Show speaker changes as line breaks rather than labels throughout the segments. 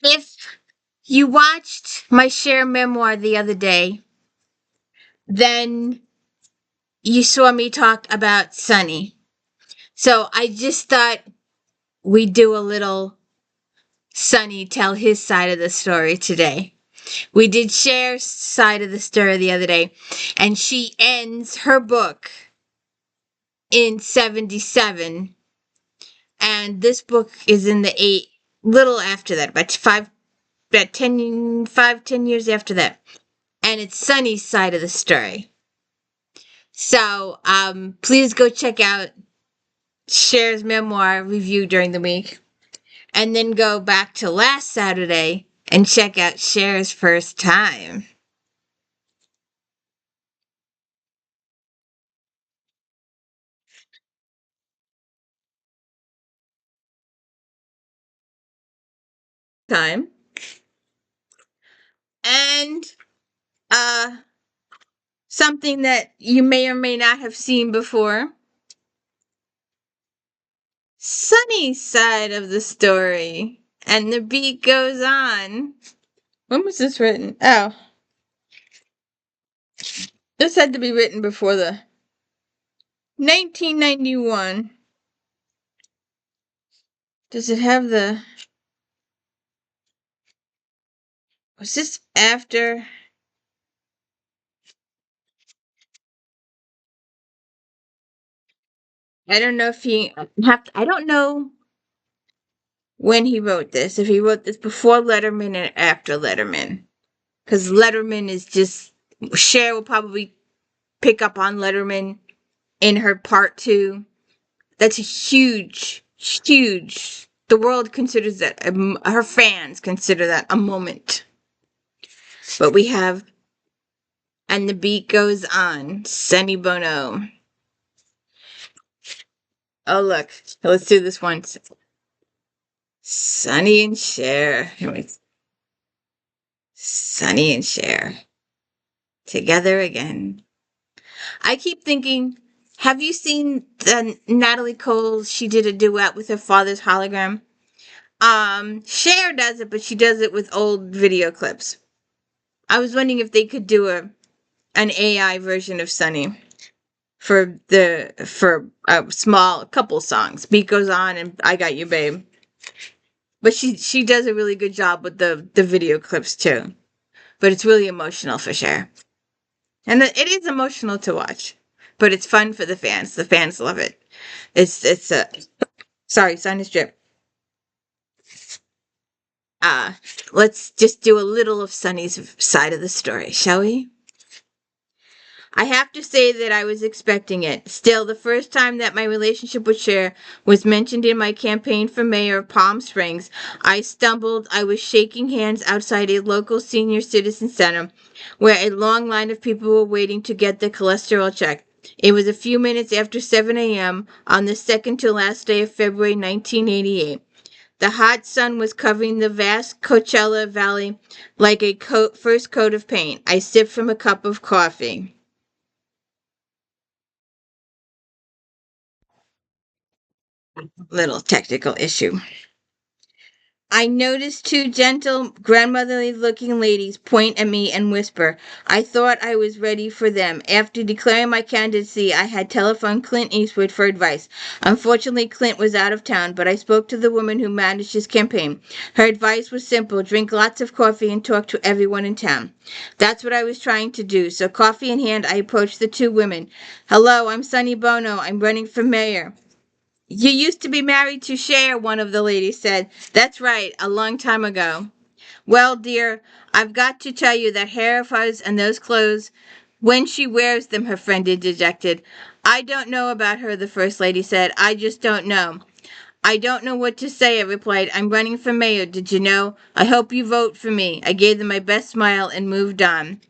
If you watched my share memoir the other day, then you saw me talk about Sonny. So I just thought we'd do a little Sonny tell his side of the story today. We did Cher's side of the story the other day, and she ends her book in 77, and this book is in the eight, little after that, about 10 years after that. And it's Sonny's side of the story. So please go check out Cher's memoir review during the week. And then go back to last Saturday and check out Cher's first time. Time. And uh something that you may or may not have seen before. Sunny's side of the story. And the beat goes on. When was this written? Oh, this had to be written before the 1991. Does it have the. Was this after? I don't know if he. I don't know when he wrote this. If he wrote this before Letterman and after Letterman. Because Letterman is just. Cher will probably pick up on Letterman in her part two. That's a huge, huge. The world considers that, her fans consider that a moment. But we have, and the beat goes on, Sonny Bono. Oh, look, let's do this once. Sonny and Cher. Sonny and Cher. Together again. I keep thinking, have you seen Natalie Cole? She did a duet with her father's hologram. Cher does it, but she does it with old video clips. I was wondering if they could do an AI version of Sunny for a small couple songs. Beat Goes On and I Got You Babe. But she does a really good job with the video clips too. But it's really emotional for Cher. And it is emotional to watch. But it's fun for the fans. The fans love it. It's a sorry, sinus drip. Uh let's just do a little of Sunny's side of the story, shall we? I have to say that I was expecting it. Still, the first time that my relationship with Cher was mentioned in my campaign for mayor of Palm Springs, I stumbled. I was shaking hands outside a local senior citizen center where a long line of people were waiting to get their cholesterol checked. It was a few minutes after 7 a.m. on the second to last day of February 1988. The hot sun was covering the vast Coachella Valley like a first coat of paint. I sipped from a cup of coffee. Little technical issue. I noticed two gentle, grandmotherly looking ladies point at me and whisper. I thought I was ready for them. After declaring my candidacy, I had telephoned Clint Eastwood for advice. Unfortunately, Clint was out of town, but I spoke to the woman who managed his campaign. Her advice was simple: drink lots of coffee and talk to everyone in town. That's what I was trying to do. So, coffee in hand, I approached the two women. Hello, I'm Sonny Bono. I'm running for mayor. You used to be married to Cher, one of the ladies said. That's right, a long time ago. Well, dear, I've got to tell you that hair of hers and those clothes, when she wears them, her friend interjected. I don't know about her, the First Lady said. I just don't know. I don't know what to say, I replied. I'm running for mayor, did you know? I hope you vote for me. I gave them my best smile and moved on.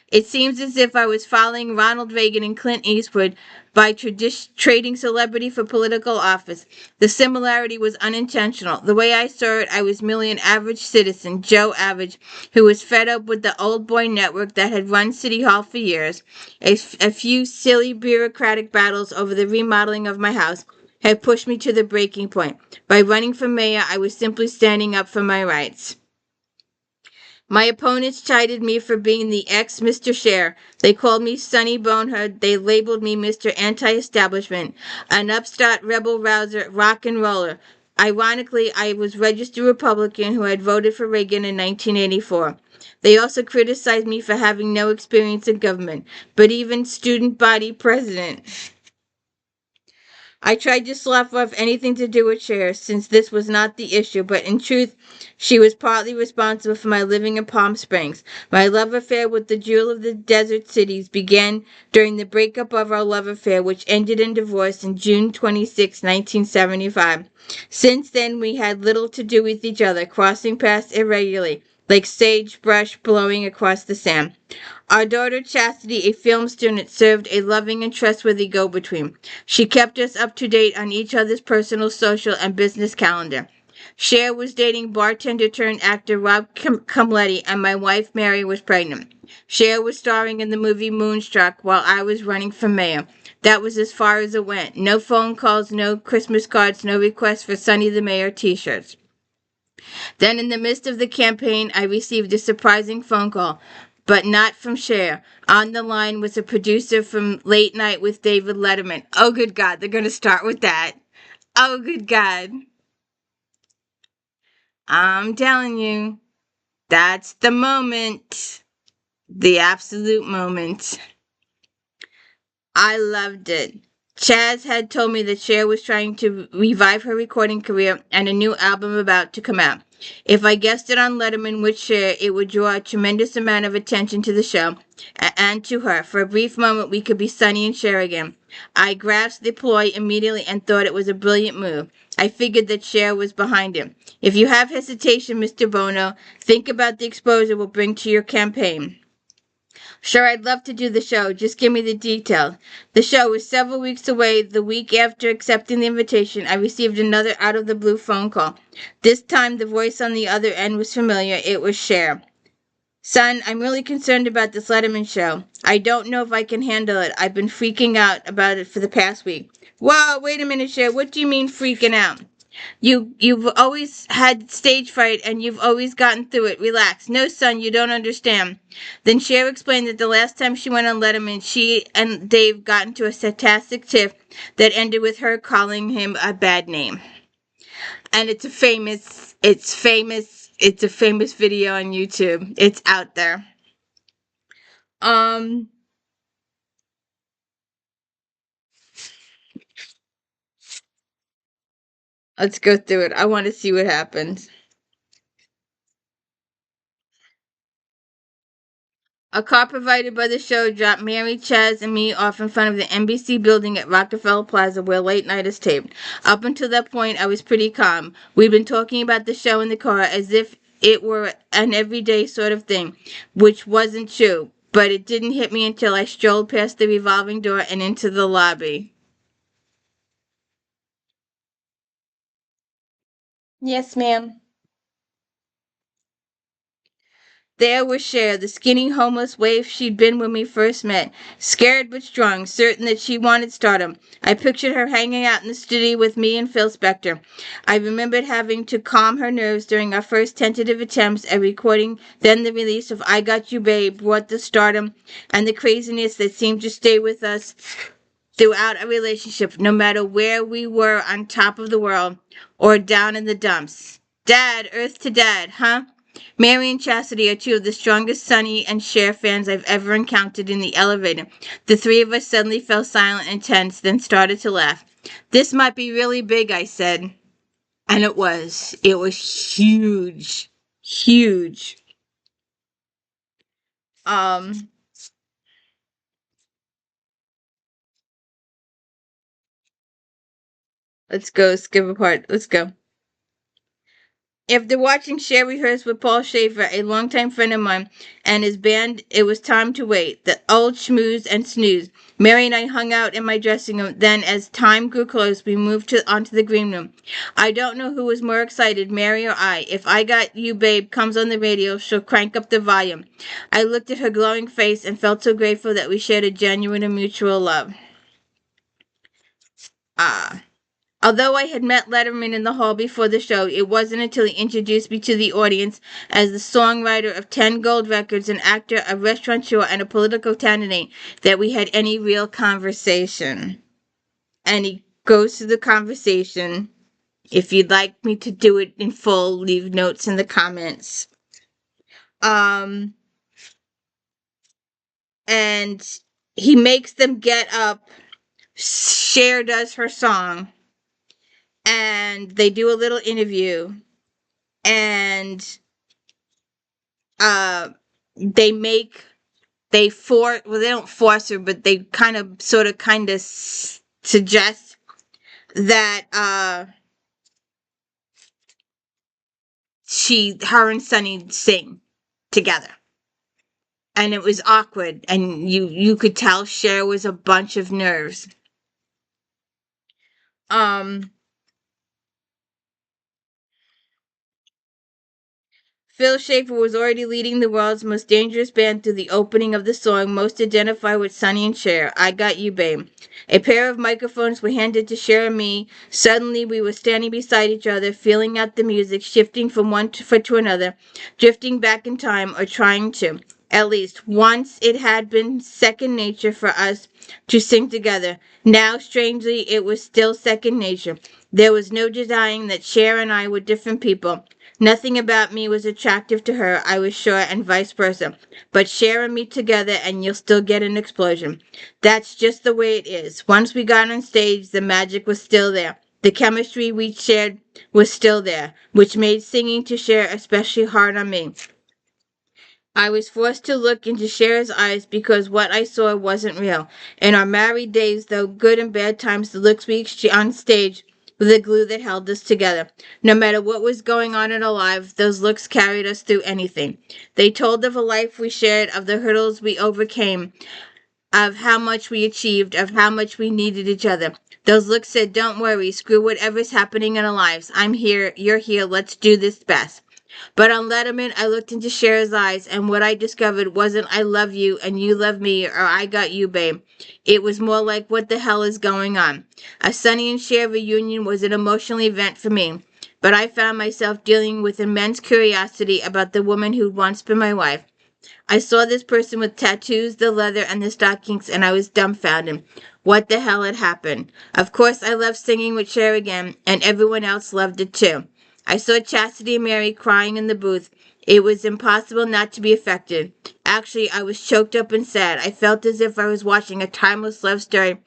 It seems as if I was following Ronald Reagan and Clint Eastwood by trading celebrity for political office. The similarity was unintentional. The way I saw it, I was merely an average citizen, Joe Average, who was fed up with the old boy network that had run City Hall for years. A few silly bureaucratic battles over the remodeling of my house had pushed me to the breaking point. By running for mayor, I was simply standing up for my rights. My opponents chided me for being the ex Mr. Cher. They called me Sonny Bonehead. They labeled me Mr. Anti-Establishment, an upstart rebel rouser, rock and roller. Ironically, I was registered Republican who had voted for Reagan in 1984. They also criticized me for having no experience in government, but even student body president. I tried to slough off anything to do with Cher, since this was not the issue, but in truth, she was partly responsible for my living in Palm Springs. My love affair with the jewel of the desert cities began during the breakup of our love affair, which ended in divorce on June 26, 1975. Since then, we had little to do with each other, crossing paths irregularly, like sagebrush blowing across the sand. Our daughter Chastity, a film student, served a loving and trustworthy go-between. She kept us up to date on each other's personal, social, and business calendar. Cher was dating bartender turned actor Rob Camletti, and my wife Mary was pregnant. Cher was starring in the movie Moonstruck while I was running for mayor. That was as far as it went. No phone calls, no Christmas cards, no requests for Sonny the Mayor t-shirts. Then, in the midst of the campaign, I received a surprising phone call, but not from Cher. On the line was a producer from Late Night with David Letterman. Oh, good God, they're going to start with that. Oh, good God. I'm telling you, that's the moment. The absolute moment. I loved it. Chaz had told me that Cher was trying to revive her recording career and a new album about to come out. If I guessed it on Letterman with Cher, it would draw a tremendous amount of attention to the show and to her. For a brief moment, we could be Sonny and Cher again. I grasped the ploy immediately and thought it was a brilliant move. I figured that Cher was behind it. If you have hesitation, Mr. Bono, think about the exposure it will bring to your campaign. Sure, I'd love to do the show. Just give me the details. The show was several weeks away. The week after accepting the invitation, I received another out of the blue phone call. This time, the voice on the other end was familiar. It was Cher. Son, I'm really concerned about this Letterman show. I don't know if I can handle it. I've been freaking out about it for the past week. Whoa, wait a minute, Cher. What do you mean freaking out? You've always had stage fright and you've always gotten through it. Relax. No, son, you don't understand. Then Cher explained that the last time she went on Letterman, she and Dave got into a sarcastic tiff that ended with her calling him a bad name. And it's a famous video on YouTube. It's out there. Um let's go through it. I want to see what happens. A car provided by the show dropped Mary, Chaz, and me off in front of the NBC building at Rockefeller Plaza where Late Night is taped. Up until that point, I was pretty calm. We'd been talking about the show in the car as if it were an everyday sort of thing, which wasn't true. But it didn't hit me until I strolled past the revolving door and into the lobby. Yes, ma'am. There was Cher, the skinny homeless waif she'd been when we first met, scared but strong, certain that she wanted stardom. I pictured her hanging out in the studio with me and Phil Spector. I remembered having to calm her nerves during our first tentative attempts at recording, then the release of I Got You Babe brought the stardom and the craziness that seemed to stay with us throughout our relationship, no matter where we were on top of the world or down in the dumps. Dad, Earth to Dad, huh? Mary and Chastity are two of the strongest Sonny and Cher fans I've ever encountered in the elevator. The three of us suddenly fell silent and tense, then started to laugh. This might be really big, I said. And it was. It was huge. Huge. Um, let's go skip a part. Let's go. After watching Cher rehearse with Paul Schaefer, a longtime friend of mine, and his band, it was time to wait. The old schmooze and snooze. Mary and I hung out in my dressing room. Then, as time grew close, we moved onto the green room. I don't know who was more excited, Mary or I. If I Got You Babe comes on the radio, she'll crank up the volume. I looked at her glowing face and felt so grateful that we shared a genuine and mutual love. Ah. Although I had met Letterman in the hall before the show, it wasn't until he introduced me to the audience as the songwriter of 10 gold records, an actor, a restaurateur, and a political candidate that we had any real conversation. And he goes through the conversation. If you'd like me to do it in full, leave notes in the comments. And he makes them get up. Cher does her song, and they do a little interview, and they make they don't force her, but they kind of suggest that her and Sonny sing together. And it was awkward, and you could tell Cher was a bunch of nerves. Phil Schaefer was already leading the world's most dangerous band through the opening of the song most identified with Sonny and Cher, I Got You Babe. A pair of microphones were handed to Cher and me. Suddenly we were standing beside each other, feeling out the music, shifting from one foot to another, drifting back in time, or trying to. At least once it had been second nature for us to sing together. Now, strangely, it was still second nature. There was no denying that Cher and I were different people. Nothing about me was attractive to her, I was sure, and vice versa. But Cher and me together, and you'll still get an explosion. That's just the way it is. Once we got on stage, the magic was still there. The chemistry we shared was still there, which made singing to Cher especially hard on me. I was forced to look into Cher's eyes because what I saw wasn't real. In our married days, though good and bad times, the looks we exchanged on stage were the glue that held us together. No matter what was going on in our lives, those looks carried us through anything. They told of a life we shared, of the hurdles we overcame, of how much we achieved, of how much we needed each other. Those looks said, don't worry, screw whatever's happening in our lives. I'm here, you're here, let's do this best. But on Letterman, I looked into Cher's eyes, and what I discovered wasn't I love you and you love me or I got you, babe. It was more like what the hell is going on. A Sonny and Cher reunion was an emotional event for me, but I found myself dealing with immense curiosity about the woman who'd once been my wife. I saw this person with tattoos, the leather, and the stockings, and I was dumbfounded. What the hell had happened? Of course, I loved singing with Cher again, and everyone else loved it too. I saw Chastity and Mary crying in the booth. It was impossible not to be affected. Actually, I was choked up and sad. I felt as if I was watching a timeless love story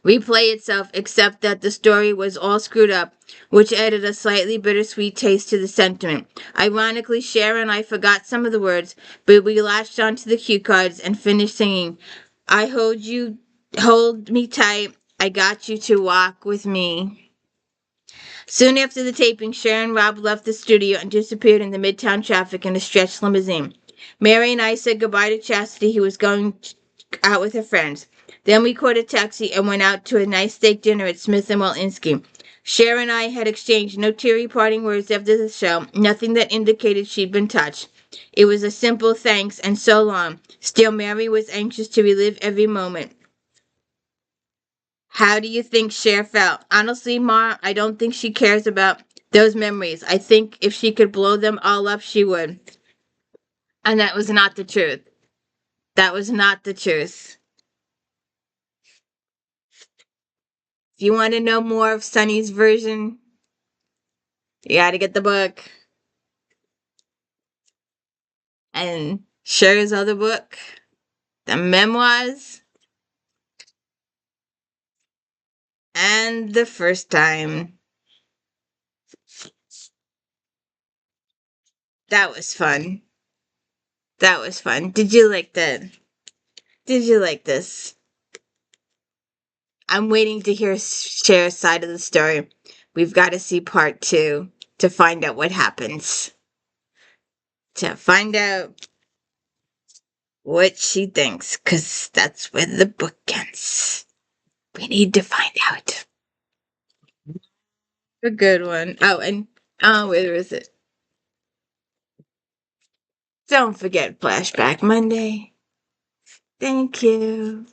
replay itself, except that the story was all screwed up, which added a slightly bittersweet taste to the sentiment. Ironically, Cher and I forgot some of the words, but we latched onto the cue cards and finished singing, hold me tight, I got you to walk with me. Soon after the taping, Cher and Rob left the studio and disappeared in the midtown traffic in a stretched limousine. Mary and I said goodbye to Chastity, who was going out with her friends. Then we caught a taxi and went out to a nice steak dinner at Smith and Walensky. Cher and I had exchanged no teary parting words after the show, nothing that indicated she'd been touched. It was a simple thanks and so long. Still, Mary was anxious to relive every moment. How do you think Cher felt? Honestly, Ma, I don't think she cares about those memories. I think if she could blow them all up, she would. And that was not the truth. That was not the truth. If you want to know more of Sonny's version, you got to get the book. And Cher's other book, the memoirs, and the first time. That was fun. That was fun. Did you like that? Did you like this? I'm waiting to hear Cher's side of the story. We've got to see part 2 to find out what happens. To find out what she thinks, because that's where the book ends. We need to find out. A good one. Oh, and where is it? Don't forget Flashback Monday. Thank you.